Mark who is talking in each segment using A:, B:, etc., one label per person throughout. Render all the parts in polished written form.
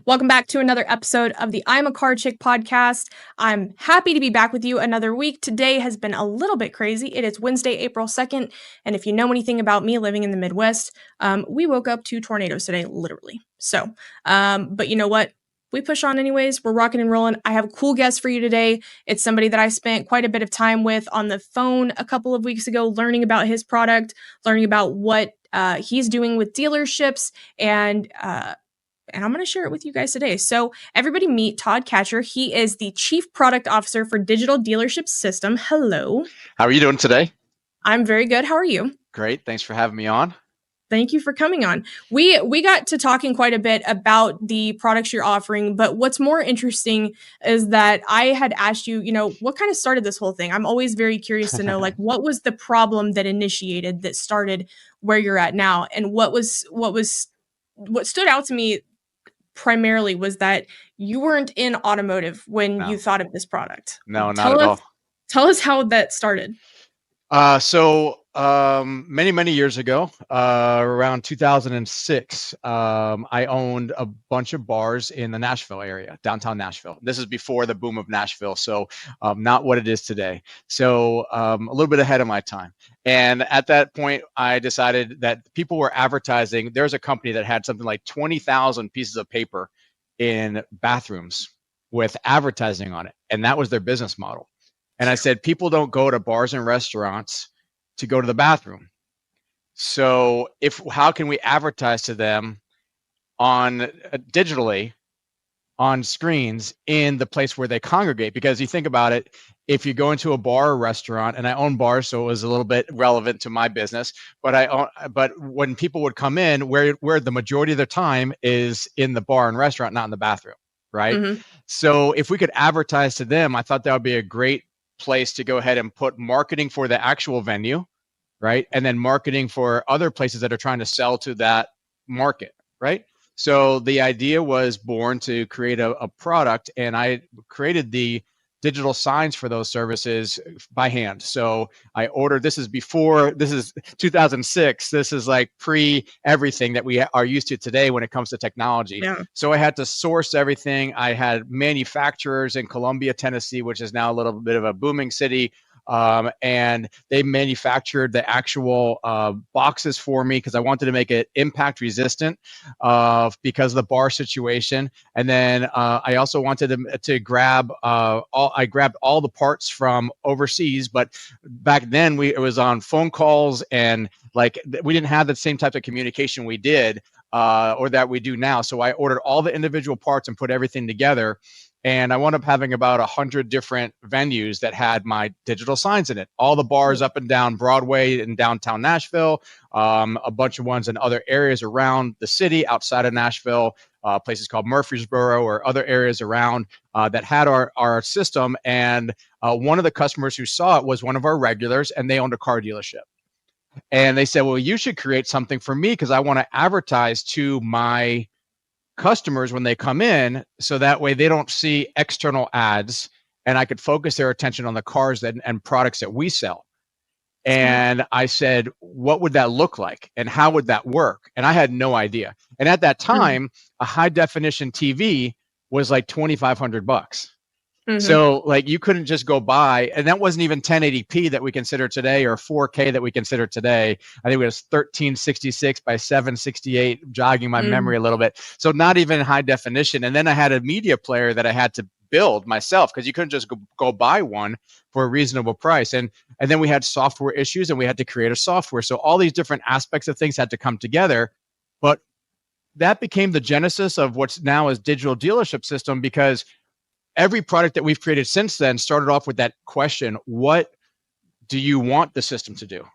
A: Welcome back to another episode of the I'm a Car Chick podcast. I'm happy to be back with you another week. Today has been a little bit crazy. It is Wednesday, April 2nd, and if you know anything about me living in the Midwest, we woke up to tornadoes today, literally. But you know what? We push on anyways. We're rocking and rolling. I have a cool guest for you today. It's somebody that I spent quite a bit of time with on the phone a couple of weeks ago, learning about his product, learning about what he's doing with dealerships, and I'm going to share it with you guys today. So everybody meet Todd Katcher. He is the Chief Product Officer for Digital Dealership System. Hello.
B: How are you doing today?
A: I'm very good. How are you?
B: Great. Thanks for having me on.
A: Thank you for coming on. We got to talking quite a bit about the products you're offering, but what's more interesting is that I had asked you, what kind of started this whole thing? I'm always very curious to know, what was the problem that started where you're at now? And what stood out to me primarily was that you weren't in automotive when you thought of this product.
B: No, not at all.
A: Tell us how that started.
B: Many years ago, around 2006, I owned a bunch of bars in the Nashville area, downtown Nashville. This is before the boom of Nashville, so not what it is today. So a little bit ahead of my time. And at that point, I decided that people were advertising. There's a company that had something like 20,000 pieces of paper in bathrooms with advertising on it. And that was their business model. And I said, people don't go to bars and restaurants to go to the bathroom. So how can we advertise to them on digitally on screens in the place where they congregate? Because you think about it, if you go into a bar or restaurant, and I own bars, so it was a little bit relevant to my business, but when people would come in, where the majority of their time is in the bar and restaurant, not in the bathroom, right? Mm-hmm. So if we could advertise to them, I thought that would be a great place to go ahead and put marketing for the actual venue, right? And then marketing for other places that are trying to sell to that market, right? So the idea was born to create a product, and I created the digital signs for those services by hand. So I ordered, this is 2006. This is like pre everything that we are used to today when it comes to technology. Yeah. So I had to source everything. I had manufacturers in Columbia, Tennessee, which is now a little bit of a booming city. And they manufactured the actual boxes for me because I wanted to make it impact resistant because of the bar situation. And then I also wanted to grab I grabbed all the parts from overseas, but back then it was on phone calls, and we didn't have the same type of communication we did or that we do now. So I ordered all the individual parts and put everything together. And I wound up having about 100 different venues that had my digital signs in it. All the bars up and down Broadway in downtown Nashville, a bunch of ones in other areas around the city outside of Nashville, places called Murfreesboro or other areas around that had our system. And one of the customers who saw it was one of our regulars, and they owned a car dealership. And they said, well, you should create something for me because I want to advertise to my customers when they come in, so that way they don't see external ads, and I could focus their attention on the cars and products that we sell. And I said, what would that look like and how would that work? And I had no idea. And at that time, a high definition TV was like $2,500. Mm-hmm. So you couldn't just go buy, and that wasn't even 1080p that we consider today or 4K that we consider today. I think it was 1366 by 768, jogging my memory a little bit. So not even high definition. And then I had a media player that I had to build myself because you couldn't just go buy one for a reasonable price. And then we had software issues, and we had to create a software. So all these different aspects of things had to come together. But that became the genesis of what's now is Digital Dealership System, because every product that we've created since then started off with that question: what do you want the system to do?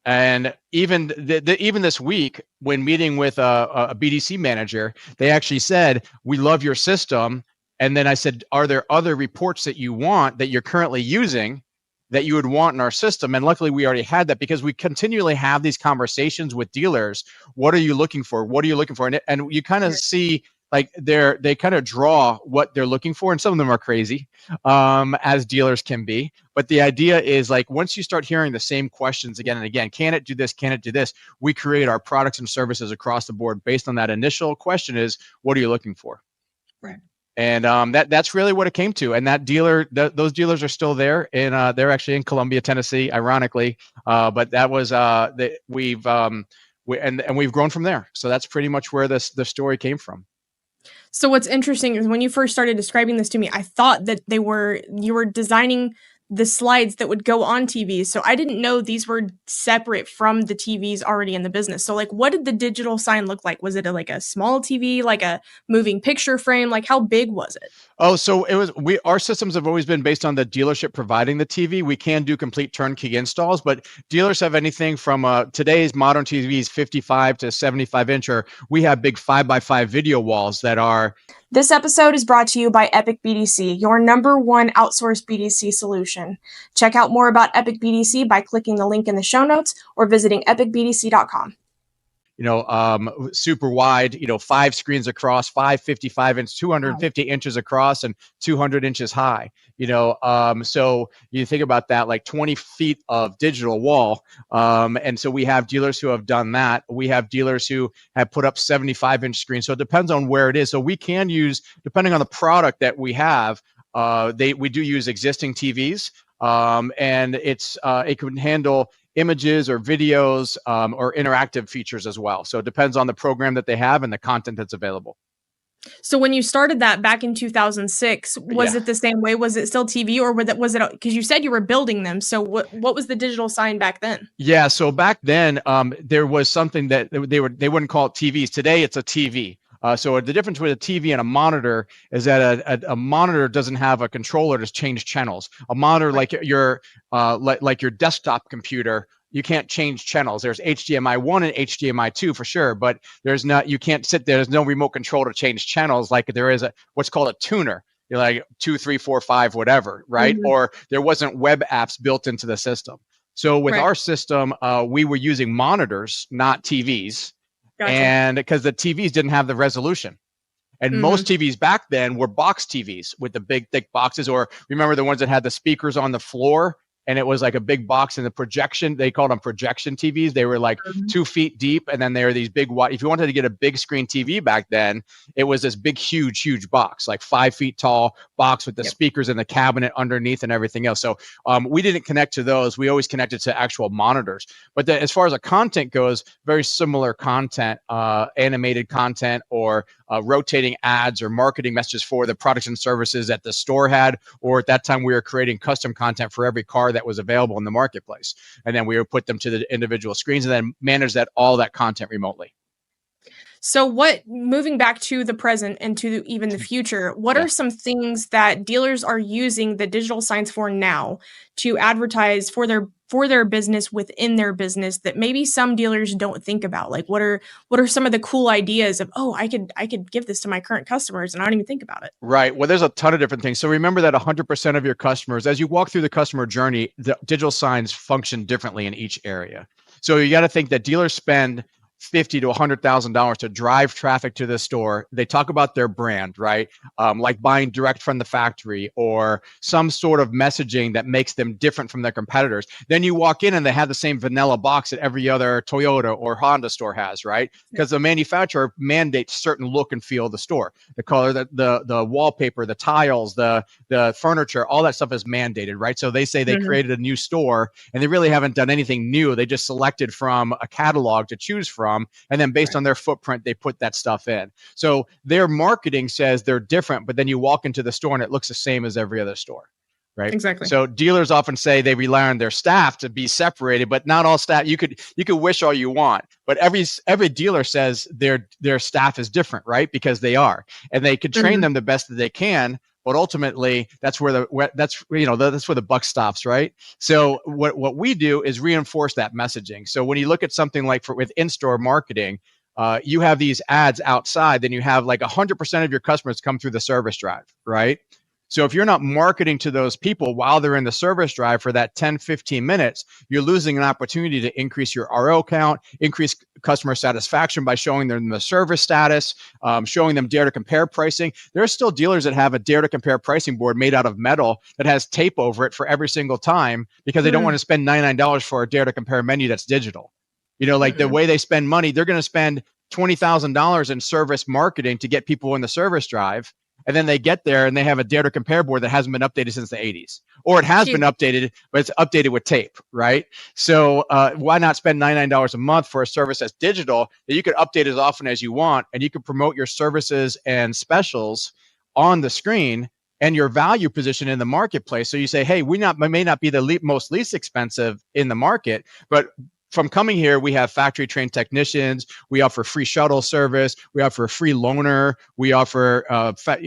B: And even this week, when meeting with a BDC manager, they actually said, we love your system. And then I said, are there other reports that you want that you're currently using that you would want in our system? And luckily we already had that, because we continually have these conversations with dealers. What are you looking for? What are you looking for? And you kind of see, they kind of draw what they're looking for, and some of them are crazy, as dealers can be. But the idea is, once you start hearing the same questions again and again, can it do this? Can it do this? We create our products and services across the board based on that initial question: is what are you looking for?
A: Right.
B: And that's really what it came to. And that dealer, those dealers are still there, and they're actually in Columbia, Tennessee, ironically. But that was we've grown from there. So that's pretty much where the story came from.
A: So what's interesting is when you first started describing this to me, I thought that you were designing the slides that would go on TVs. So I didn't know these were separate from the TVs already in the business. So like, what did the digital sign look like? Was it like a small TV, like a moving picture frame? Like how big was it?
B: Oh, so our systems have always been based on the dealership providing the TV. We can do complete turnkey installs, but dealers have anything from today's modern TVs, 55 to 75 inch, or we have big 5x5 video walls that are.
A: This episode is brought to you by Epic BDC, your #1 outsourced BDC solution. Check out more about Epic BDC by clicking the link in the show notes or visiting epicbdc.com.
B: Super wide, 5 screens across, 555 inch, 250 inches across, and 200 inches high. So you think about that, like 20 feet of digital wall. And so we have dealers who have done that. We have dealers who have put up 75-inch screens. So it depends on where it is. So we can use, depending on the product that we have, we do use existing TVs, and it can handle images or videos or interactive features as well. So it depends on the program that they have and the content that's available.
A: So when you started that back in 2006, was it the same way? Was it still TV, or was it because you said you were building them? So what was the digital sign back then?
B: Yeah, so back then there was something that they wouldn't call it TVs. Today it's a TV. So the difference with a TV and a monitor is that a monitor doesn't have a controller to change channels. A monitor, like your desktop computer, you can't change channels. There's HDMI 1 and HDMI 2 for sure, but you can't sit there. There's no remote control to change channels like there is what's called a tuner. You're like 2, 3, 4, 5, whatever, right? Mm-hmm. Or there wasn't web apps built into the system. So with our system, we were using monitors, not TVs. Gotcha. And because the TVs didn't have the resolution. And most TVs back then were box TVs with the big, thick boxes, or remember the ones that had the speakers on the floor and it was like a big box in the projection. They called them projection TVs. They were like 2 feet deep. And then they were these big, if you wanted to get a big screen TV back then, it was this big, huge box, like 5 feet tall box with the speakers in the cabinet underneath and everything else. So we didn't connect to those. We always connected to actual monitors. But as far as the content goes, very similar content, animated content, or rotating ads or marketing messages for the products and services that the store had, or at that time we were creating custom content for every car that was available in the marketplace. And then we would put them to the individual screens and then manage all that content remotely.
A: So moving back to the present and to even the future, what are some things that dealers are using the digital signs for now to advertise for their business within their business that maybe some dealers don't think about? Like what are some of the cool ideas of, I could give this to my current customers and I don't even think about it?
B: Right. Well, there's a ton of different things. So remember that 100% of your customers, as you walk through the customer journey, the digital signs function differently in each area. So you got to think that dealers spend $50,000 to $100,000 to drive traffic to the store. They talk about their brand, right? Like buying direct from the factory or some sort of messaging that makes them different from their competitors. Then you walk in and they have the same vanilla box that every other Toyota or Honda store has, right? Because the manufacturer mandates certain look and feel of the store. The color, the wallpaper, the tiles, the furniture, all that stuff is mandated, right? So they say they created a new store and they really haven't done anything new. They just selected from a catalog to choose from. And then based on their footprint, they put that stuff in. So their marketing says they're different, but then you walk into the store and it looks the same as every other store, right?
A: Exactly.
B: So dealers often say they rely on their staff to be separated, but not all staff. You could wish all you want, but every dealer says their staff is different, right? Because they are, and they could train them the best that they can. But ultimately, that's where the buck stops, right? So what we do is reinforce that messaging. So when you look at something like with in-store marketing, you have these ads outside, then you have like 100% of your customers come through the service drive, right? So if you're not marketing to those people while they're in the service drive for that 10, 15 minutes, you're losing an opportunity to increase your RO count, increase customer satisfaction by showing them the service status, showing them dare to compare pricing. There are still dealers that have a dare to compare pricing board made out of metal that has tape over it for every single time because they don't want to spend $99 for a dare to compare menu that's digital. Like the way they spend money, they're going to spend $20,000 in service marketing to get people in the service drive. and then they get there and they have a dare to compare board that hasn't been updated since the 80s, or it has been updated, but it's updated with tape, right? So why not spend $99 a month for a service that's digital that you could update as often as you want, and you can promote your services and specials on the screen and your value position in the marketplace. So you say, hey, we may not be the most least expensive in the market, but from coming here, we have factory trained technicians. We offer free shuttle service. We offer a free loaner. We offer,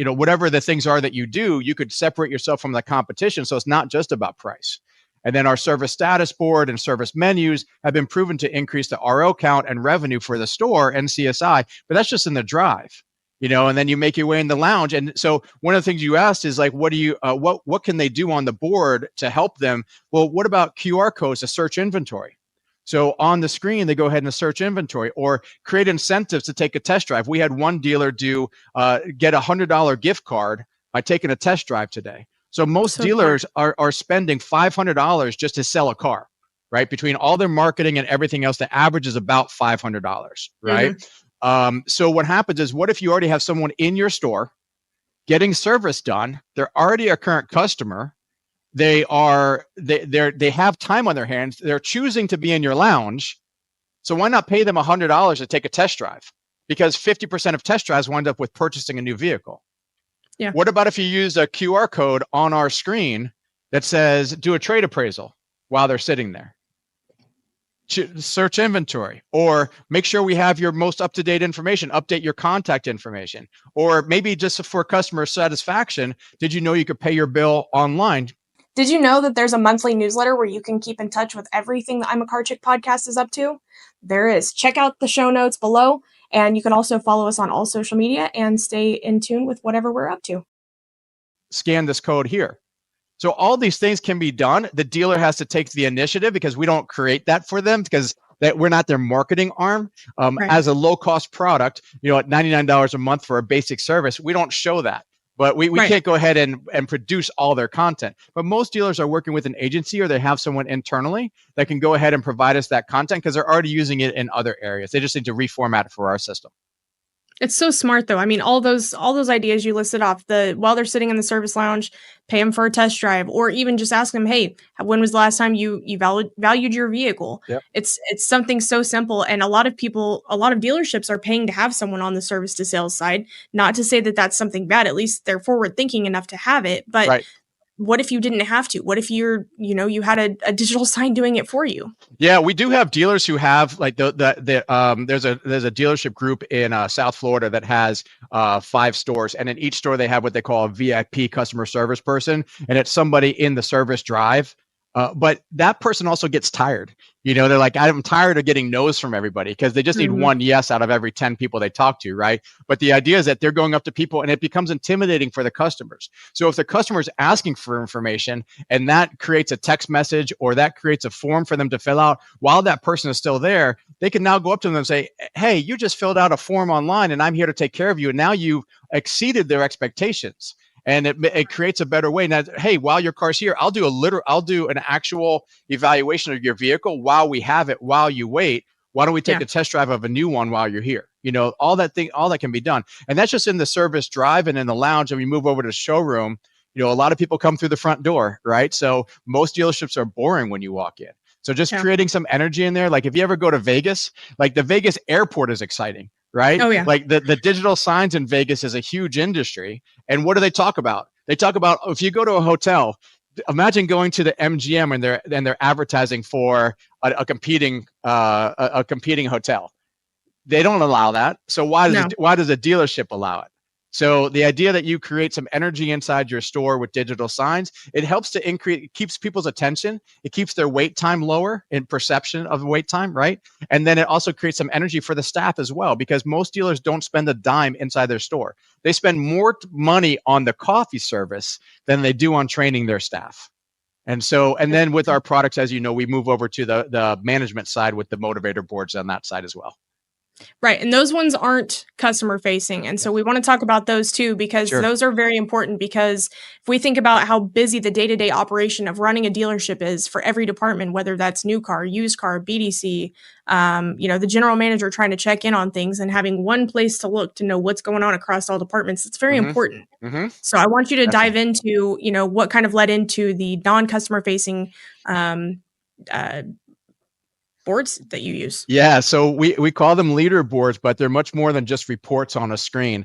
B: whatever the things are that you do, you could separate yourself from the competition. So it's not just about price. And then our service status board and service menus have been proven to increase the RO count and revenue for the store and CSI, but that's just in the drive. And then you make your way in the lounge. And so one of the things you asked is like, what can they do on the board to help them? Well, what about QR codes to search inventory? So on the screen, they go ahead and search inventory or create incentives to take a test drive. We had one dealer get a $100 gift card by taking a test drive today. So most dealers are spending $500 just to sell a car, right? Between all their marketing and everything else, the average is about $500, right? Mm-hmm. So what happens is, what if you already have someone in your store getting service done? They're already a current customer. They have time on their hands. They're choosing to be in your lounge. So why not pay them $100 to take a test drive? Because 50% of test drives wind up with purchasing a new vehicle. Yeah. What about if you use a QR code on our screen that says, do a trade appraisal while they're sitting there? Search inventory, or make sure we have your most up-to-date information, update your contact information, or maybe just for customer satisfaction, did you know you could pay your bill online?
A: Did you know that there's a monthly newsletter where you can keep in touch with everything the I'm a Car Chick podcast is up to? There is. Check out the show notes below, and you can also follow us on all social media and stay in tune with whatever we're up to.
B: Scan this code here. So all these things can be done. The dealer has to take the initiative because we don't create that for them because we're not their marketing arm. Right. As a low-cost product, at $99 a month for a basic service, we don't show that. But we can't go ahead and produce all their content. But most dealers are working with an agency, or they have someone internally that can go ahead and provide us that content because they're already using it in other areas. They just need to reformat it for our system.
A: It's so smart, though. I mean, all those ideas you listed off, while they're sitting in the service lounge, pay them for a test drive, or even just ask them, hey, when was the last time you valued your vehicle? Yep. It's something so simple. And a lot of dealerships are paying to have someone on the service to sales side. Not to say that that's something bad. At least they're forward thinking enough to have it. But right. What if you didn't have to? What if you had a digital sign doing it for you?
B: Yeah, we do have dealers who have like there's a dealership group in South Florida that has 5 stores, and in each store they have what they call a VIP customer service person, and it's somebody in the service drive. But that person also gets tired. They're like, I'm tired of getting no's from everybody because they just need one yes out of every 10 people they talk to, right? But the idea is that they're going up to people and it becomes intimidating for the customers. So if the customer is asking for information and that creates a text message or that creates a form for them to fill out while that person is still there, they can now go up to them and say, hey, you just filled out a form online and I'm here to take care of you. And now you've exceeded their expectations. And it creates a better way. Now, hey, while your car's here, I'll do an actual evaluation of your vehicle while we have it, while you wait. Why don't we take a test drive of a new one while you're here? All that can be done. And that's just in the service drive and in the lounge. And we move over to the showroom. A lot of people come through the front door, right? So most dealerships are boring when you walk in. So just creating some energy in there. Like if you ever go to Vegas, like the Vegas airport is exciting. Right? Oh, yeah. Like the digital signs in Vegas is a huge industry. And what do they talk about? They talk about, if you go to a hotel, imagine going to the MGM and they're advertising for a competing hotel. They don't allow that. So why does a dealership allow it? So the idea that you create some energy inside your store with digital signs, it helps to it keeps people's attention. It keeps their wait time lower in perception of wait time, right? And then it also creates some energy for the staff as well, because most dealers don't spend a dime inside their store. They spend more money on the coffee service than they do on training their staff. And then with our products, as you know, we move over to the management side with the motivator boards on that side as well.
A: Right. And those ones aren't customer facing. And so we want to talk about those too, because those are very important, because if we think about how busy the day-to-day operation of running a dealership is for every department, whether that's new car, used car, BDC, the general manager trying to check in on things and having one place to look to know what's going on across all departments, it's very important. So I want you to dive into, what kind of led into the non-customer facing boards that you use.
B: Yeah, so we call them leaderboards, but they're much more than just reports on a screen.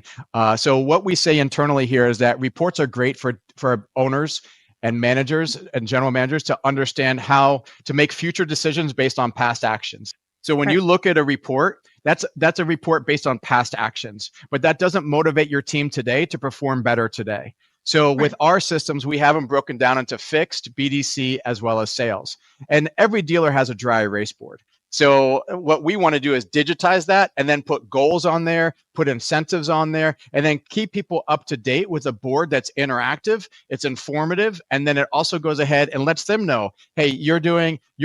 B: So what we say internally here is that reports are great for owners and managers and general managers to understand how to make future decisions based on past actions. So when you look at a report, that's a report based on past actions, but that doesn't motivate your team today to perform better today. So with our systems, we have them broken down into fixed, BDC, as well as sales. And every dealer has a dry erase board. So what we want to do is digitize that and then put goals on there, put incentives on there, and then keep people up to date with a board that's interactive, it's informative, and then it also goes ahead and lets them know, hey, your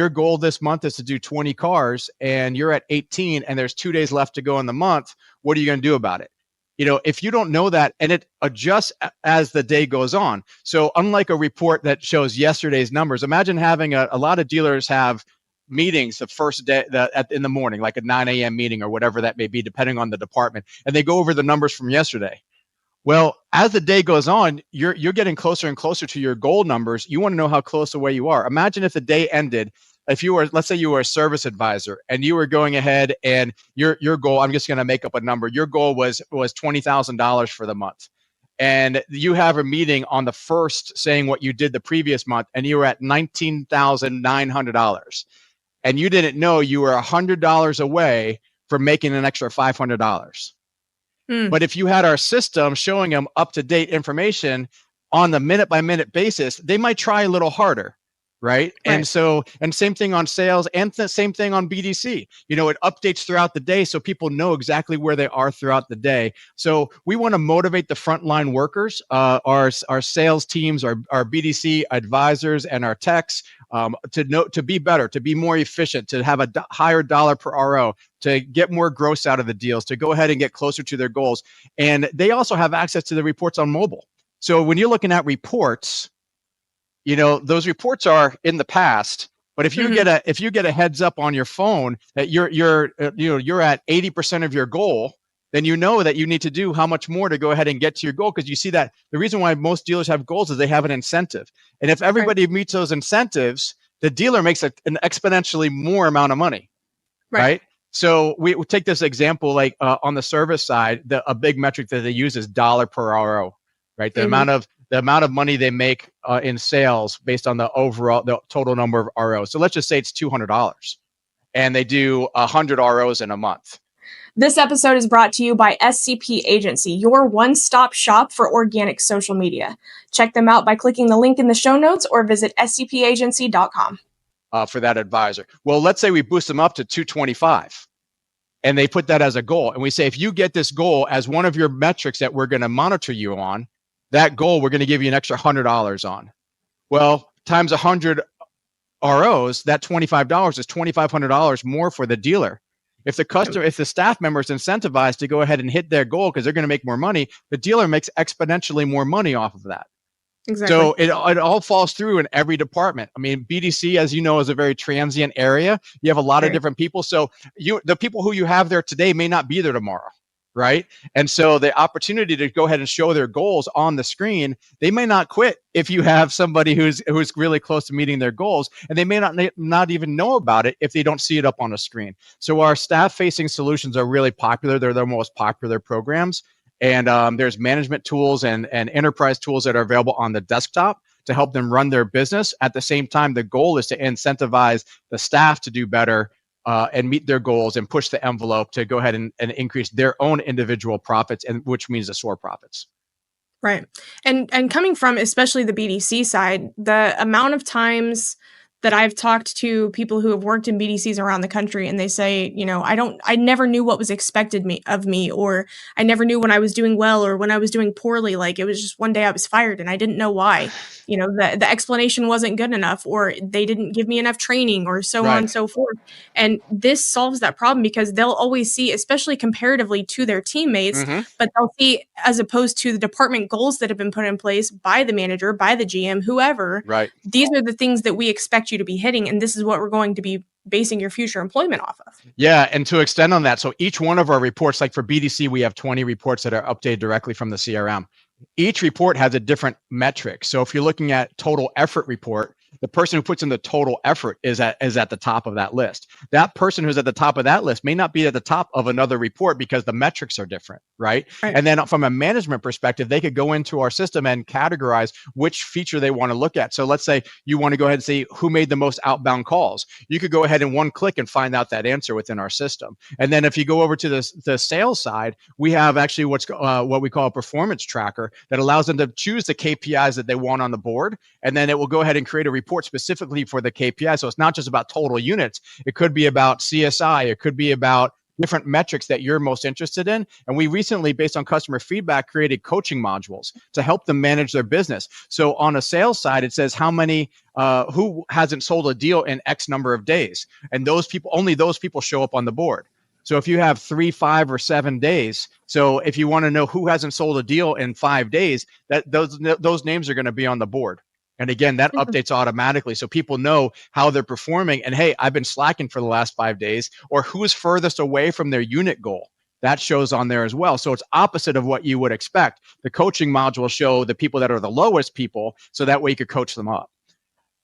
B: goal this month is to do 20 cars and you're at 18 and there's 2 days left to go in the month. What are you going to do about it? If you don't know that, and it adjusts as the day goes on. So unlike a report that shows yesterday's numbers, imagine having a lot of dealers have meetings the first day in the morning, like a 9 a.m. meeting or whatever that may be, depending on the department, and they go over the numbers from yesterday. Well, as the day goes on, you're getting closer and closer to your goal numbers. You want to know how close away you are. Imagine if the day ended, if you were, let's say you were a service advisor and you were going ahead and your goal, I'm just going to make up a number. Your goal was $20,000 for the month. And you have a meeting on the first saying what you did the previous month, and you were at $19,900. And you didn't know you were $100 away from making an extra $500. But if you had our system showing them up-to-date information on the minute-by-minute basis, they might try a little harder, right? And same thing on sales, and the same thing on BDC. It updates throughout the day so people know exactly where they are throughout the day. So we want to motivate the frontline workers, our sales teams, our BDC advisors, and our techs to be better, to be more efficient, to have a higher dollar per RO, to get more gross out of the deals, to go ahead and get closer to their goals. And they also have access to the reports on mobile. So when you're looking at reports, those reports are in the past. But if you get a heads up on your phone that you're at 80% of your goal, then you know that you need to do how much more to go ahead and get to your goal, because you see that the reason why most dealers have goals is they have an incentive. And if everybody meets those incentives, the dealer makes an exponentially more amount of money, right? So we take this example, like on the service side, a big metric that they use is dollar per RO, right? The amount of money they make in sales based on the total number of ROs. So let's just say it's $200 and they do 100 ROs in a month.
A: This episode is brought to you by SCP Agency, your one-stop shop for organic social media. Check them out by clicking the link in the show notes or visit scpagency.com.
B: For that advisor. Well, let's say we boost them up to 225 and they put that as a goal. And we say, if you get this goal as one of your metrics that we're going to monitor you on, that goal, we're going to give you an extra $100 on. Well, times 100 ROs, that $25 is $2,500 more for the dealer. If the staff member is incentivized to go ahead and hit their goal because they're going to make more money, the dealer makes exponentially more money off of that.
A: Exactly.
B: So it all falls through in every department. I mean, BDC, as you know, is a very transient area. You have a lot of different people. So the people who you have there today may not be there tomorrow, right? And so the opportunity to go ahead and show their goals on the screen, they may not quit if you have somebody who's really close to meeting their goals, and they may not even know about it if they don't see it up on a screen. So our staff-facing solutions are really popular. They're the most popular programs. And there's management tools and enterprise tools that are available on the desktop to help them run their business. At the same time, the goal is to incentivize the staff to do better and meet their goals and push the envelope to go ahead and increase their own individual profits, and which means the store profits.
A: Right. And coming from especially the BDC side, the amount of times that I've talked to people who have worked in BDCs around the country, and they say, I never knew what was expected of me, or I never knew when I was doing well or when I was doing poorly. Like, it was just one day I was fired and I didn't know why. The explanation wasn't good enough, or they didn't give me enough training, or so on and so forth. And this solves that problem, because they'll always see, especially comparatively to their teammates, but they'll see, as opposed to the department goals that have been put in place by the manager, by the GM, whoever, these are the things that we expect you to be hitting, and this is what we're going to be basing your future employment off of.
B: Yeah, and to extend on that, so each one of our reports, like for BDC, we have 20 reports that are updated directly from the CRM. Each report has a different metric. So if you're looking at total effort report, the person who puts in the total effort is at the top of that list. That person who's at the top of that list may not be at the top of another report because the metrics are different, right? And then from a management perspective, they could go into our system and categorize which feature they want to look at. So let's say you want to go ahead and see who made the most outbound calls. You could go ahead in one click and find out that answer within our system. And then if you go over to the sales side, we have actually what we call a performance tracker that allows them to choose the KPIs that they want on the board. And then it will go ahead and create a report specifically for the KPI. So it's not just about total units. It could be about CSI. It could be about different metrics that you're most interested in. And we recently, based on customer feedback, created coaching modules to help them manage their business. So on a sales side, it says how many, who hasn't sold a deal in X number of days. And only those people show up on the board. So if you have 3, 5, or 7 days, so if you want to know who hasn't sold a deal in 5 days, those names are going to be on the board. And again, that updates automatically. So people know how they're performing. And hey, I've been slacking for the last 5 days, or who's furthest away from their unit goal. That shows on there as well. So it's opposite of what you would expect. The coaching module will show the people that are the lowest people, so that way you could coach them up.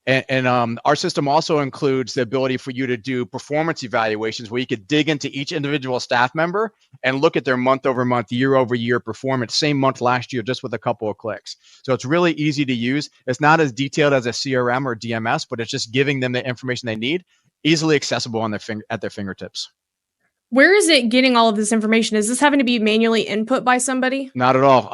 B: And our system also includes the ability for you to do performance evaluations, where you could dig into each individual staff member and look at their month over month, year over year performance, same month last year, just with a couple of clicks. So it's really easy to use. It's not as detailed as a CRM or DMS, but it's just giving them the information they need, easily accessible on at their fingertips.
A: Where is it getting all of this information? Is this having to be manually input by somebody?
B: Not at all.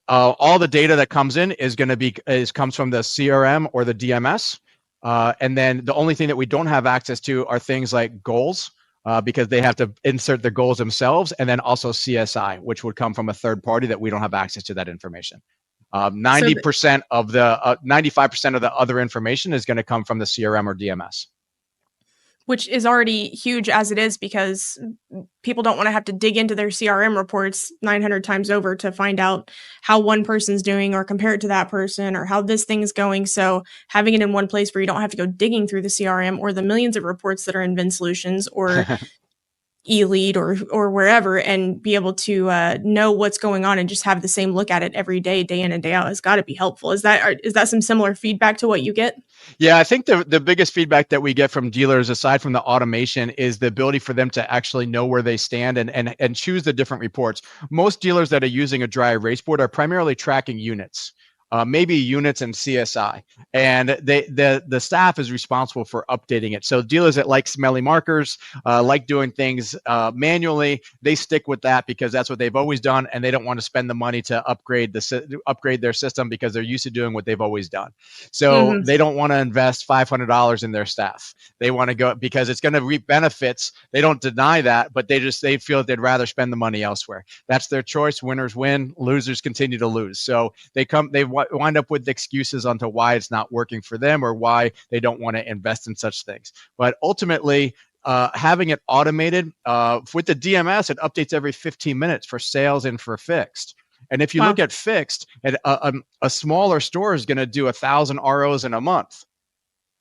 B: All the data that comes in comes from the CRM or the DMS. And then the only thing that we don't have access to are things like goals, because they have to insert their goals themselves, and then also CSI, which would come from a third party that we don't have access to that information. 90% of the 95% of the other information is going to come from the CRM or DMS.
A: Which is already huge as it is, because people don't want to have to dig into their CRM reports 900 times over to find out how one person's doing or compare it to that person or how this thing's going. So having it in one place where you don't have to go digging through the CRM or the millions of reports that are in Vin Solutions or eLead or wherever, and be able to know what's going on and just have the same look at it every day, day in and day out, has got to be helpful. Is that some similar feedback to what you get?
B: Yeah, I think the biggest feedback that we get from dealers, aside from the automation, is the ability for them to actually know where they stand and choose the different reports. Most dealers that are using a dry erase board are primarily tracking units. Maybe units and CSI, and the staff is responsible for updating it. So dealers that like smelly markers, like doing things manually, they stick with that because that's what they've always done, and they don't want to spend the money to upgrade their system because they're used to doing what they've always done. So they don't want to invest $500 in their staff. They want to go because it's going to reap benefits. They don't deny that, but they feel that they'd rather spend the money elsewhere. That's their choice. Winners win, losers continue to lose. So they wind up with excuses onto why it's not working for them or why they don't want to invest in such things. But ultimately, having it automated with the DMS, it updates every 15 minutes for sales and for fixed. And if you look at fixed, a smaller store is going to do 1,000 ROs in a month.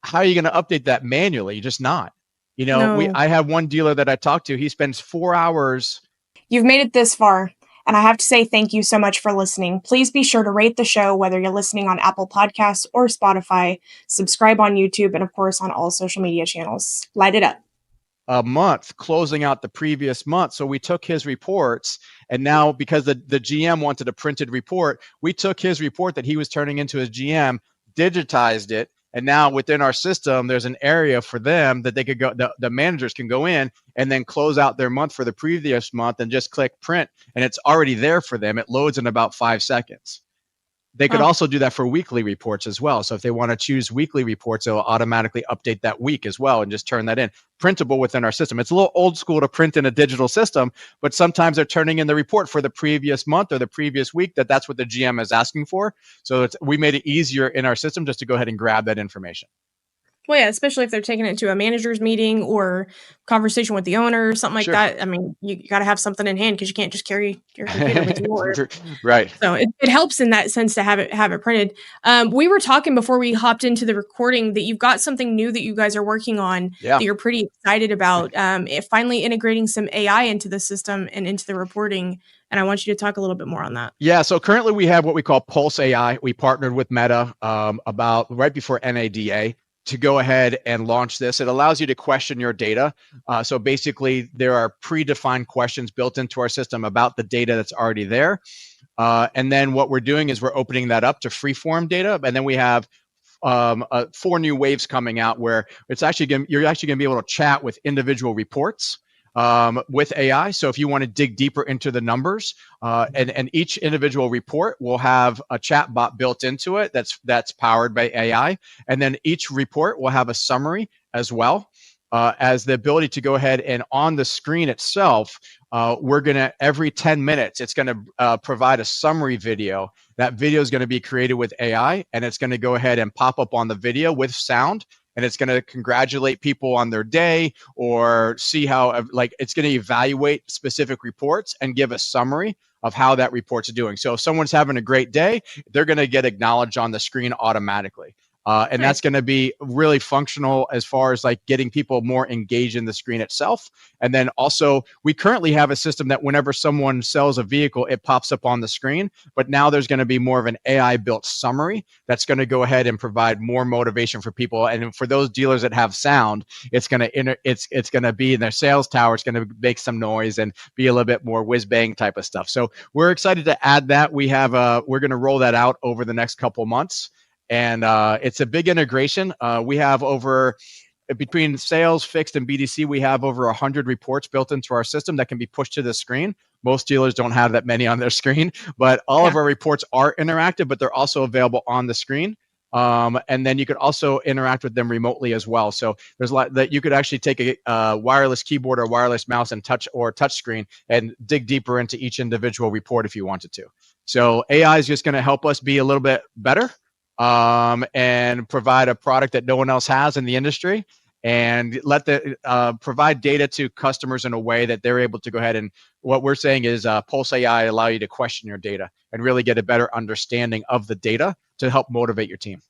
B: How are you going to update that manually? You're just not. I have one dealer that I talked to. He spends 4 hours.
A: You've made it this far, and I have to say thank you so much for listening. Please be sure to rate the show, whether you're listening on Apple Podcasts or Spotify, subscribe on YouTube, and of course on all social media channels. Light it up.
B: A month closing out the previous month. So we took his reports, and now because the GM wanted a printed report, we took his report that he was turning into his GM, digitized it, and now within our system, there's an area for them that they could go, the managers can go in and then close out their month for the previous month and just click print, and it's already there for them. It loads in about 5 seconds. They could also do that for weekly reports as well. So if they want to choose weekly reports, it'll automatically update that week as well and just turn that in. Printable within our system. It's a little old school to print in a digital system, but sometimes they're turning in the report for the previous month or the previous week that's what the GM is asking for. So we made it easier in our system just to go ahead and grab that information.
A: Well, yeah, especially if they're taking it to a manager's meeting or conversation with the owner or something like that. I mean, you got to have something in hand because you can't just carry your computer with you.
B: Right.
A: So it helps in that sense to have it printed. We were talking before we hopped into the recording that you've got something new that you guys are working on that you're pretty excited about. Finally integrating some AI into the system and into the reporting. And I want you to talk a little bit more on that.
B: Yeah. So currently we have what we call Pulse AI. We partnered with Meta about right before NADA to go ahead and launch this. It allows you to question your data. So basically, there are predefined questions built into our system about the data that's already there. And then what we're doing is we're opening that up to freeform data. And then we have 4 new waves coming out where you're actually going to be able to chat with individual reports with AI. So if you want to dig deeper into the numbers, and each individual report will have a chat bot built into it that's powered by AI. And then each report will have a summary as well. As the ability to go ahead and on the screen itself, we're going to, every 10 minutes, it's going to provide a summary video. That video is going to be created with AI, and it's going to go ahead and pop up on the video with sound. And it's going to congratulate people on their day or see how, it's going to evaluate specific reports and give a summary of how that report's doing. So if someone's having a great day, they're going to get acknowledged on the screen automatically. And that's going to be really functional as far as getting people more engaged in the screen itself. And then also, we currently have a system that whenever someone sells a vehicle, it pops up on the screen. But now there's going to be more of an AI built summary that's going to go ahead and provide more motivation for people. And for those dealers that have sound, it's going to be in their sales tower. It's going to make some noise and be a little bit more whiz bang type of stuff. So we're excited to add that. We're going to roll that out over the next couple of months. And it's a big integration. We have between sales, fixed, and BDC, we have over 100 reports built into our system that can be pushed to the screen. Most dealers don't have that many on their screen, but all of our reports are interactive, but they're also available on the screen. And then you could also interact with them remotely as well. So there's a lot that you could actually take a wireless keyboard or wireless mouse and touch screen and dig deeper into each individual report if you wanted to. So AI is just going to help us be a little bit better. And provide a product that no one else has in the industry, and provide data to customers in a way that they're able to go ahead and, what we're saying is Pulse AI allow you to question your data and really get a better understanding of the data to help motivate your team.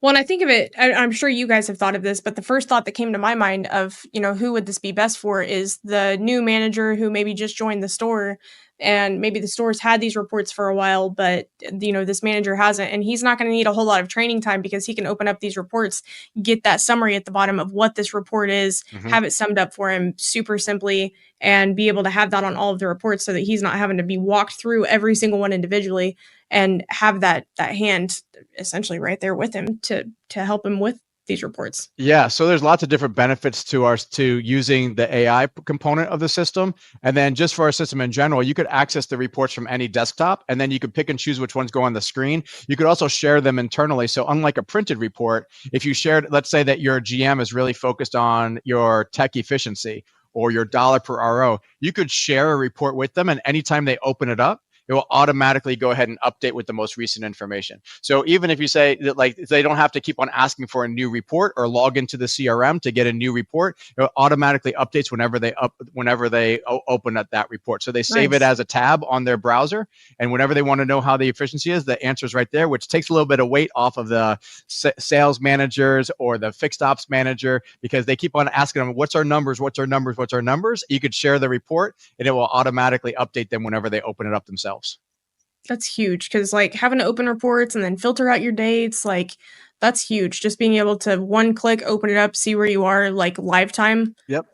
A: Well, and I think of it, I'm sure you guys have thought of this, but the first thought that came to my mind of, who would this be best for is the new manager who maybe just joined the store, and maybe the store's had these reports for a while, but this manager hasn't, and he's not going to need a whole lot of training time because he can open up these reports, get that summary at the bottom of what this report is, have it summed up for him super simply, and be able to have that on all of the reports so that he's not having to be walked through every single one individually, and have that hand essentially right there with him to help him with these reports.
B: Yeah, so there's lots of different benefits to using the AI component of the system. And then just for our system in general, you could access the reports from any desktop, and then you could pick and choose which ones go on the screen. You could also share them internally. So unlike a printed report, if you shared, let's say that your GM is really focused on your tech efficiency or your dollar per RO, you could share a report with them, and anytime they open it up, it will automatically go ahead and update with the most recent information. So even if you say that they don't have to keep on asking for a new report or log into the CRM to get a new report, it automatically updates whenever they open up that report. So they save it as a tab on their browser, and whenever they want to know how the efficiency is, the answer is right there, which takes a little bit of weight off of the sales managers or the fixed ops manager, because they keep on asking them, what's our numbers? You could share the report, and it will automatically update them whenever they open it up themselves.
A: That's huge, because having to open reports and then filter out your dates, that's huge. Just being able to one click, open it up, see where you are, lifetime.
B: Yep.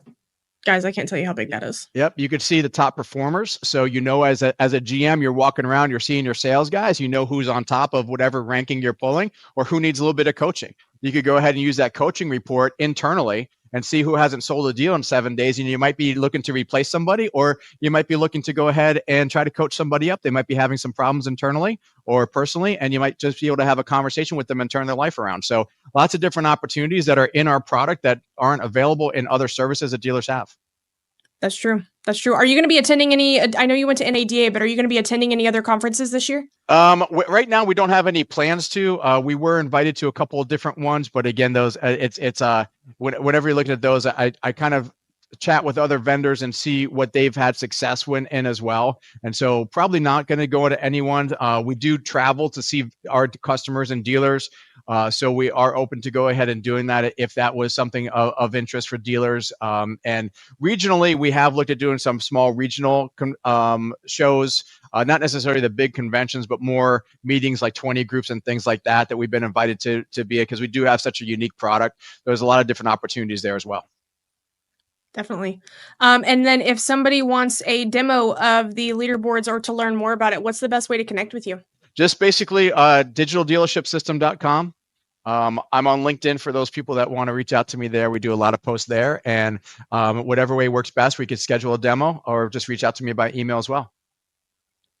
A: Guys, I can't tell you how big that is.
B: Yep. You could see the top performers. So, as a GM, you're walking around, you're seeing your sales guys, who's on top of whatever ranking you're pulling or who needs a little bit of coaching. you could go ahead and use that coaching report internally and see who hasn't sold a deal in 7 days. And you might be looking to replace somebody, or you might be looking to go ahead and try to coach somebody up. They might be having some problems internally or personally, and you might just be able to have a conversation with them and turn their life around. So lots of different opportunities that are in our product that aren't available in other services that dealers have.
A: That's true. That's true. Are you going to be attending any? I know you went to NADA, but are you going to be attending any other conferences this year?
B: Right now, we don't have any plans to. We were invited to a couple of different ones, but again, those whenever you're looking at those, I kind of chat with other vendors and see what they've had success in as well. And so probably not going to go to anyone. We do travel to see our customers and dealers. So we are open to go ahead and doing that if that was something of interest for dealers. And regionally, we have looked at doing some small regional shows, not necessarily the big conventions, but more meetings like 20 groups and things like that we've been invited to be, because we do have such a unique product. There's a lot of different opportunities there as well.
A: Definitely. And then if somebody wants a demo of the leaderboards or to learn more about it, what's the best way to connect with you?
B: Just basically digitaldealershipsystem.com. I'm on LinkedIn for those people that want to reach out to me there. We do a lot of posts there, and whatever way works best, we could schedule a demo or just reach out to me by email as well.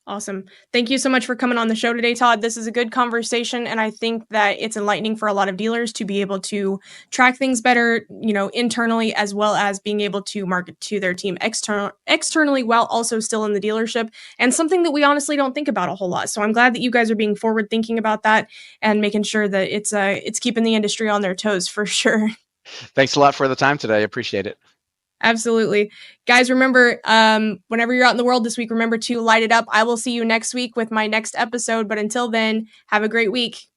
A: Awesome. Thank you so much for coming on the show today, Todd. This is a good conversation, and I think that it's enlightening for a lot of dealers to be able to track things better, internally, as well as being able to market to their team externally while also still in the dealership, and something that we honestly don't think about a whole lot. So I'm glad that you guys are being forward thinking about that and making sure that it's keeping the industry on their toes for sure.
B: Thanks a lot for the time today. I appreciate it.
A: Absolutely. Guys, remember, whenever you're out in the world this week, remember to light it up. I will see you next week with my next episode. But until then, have a great week.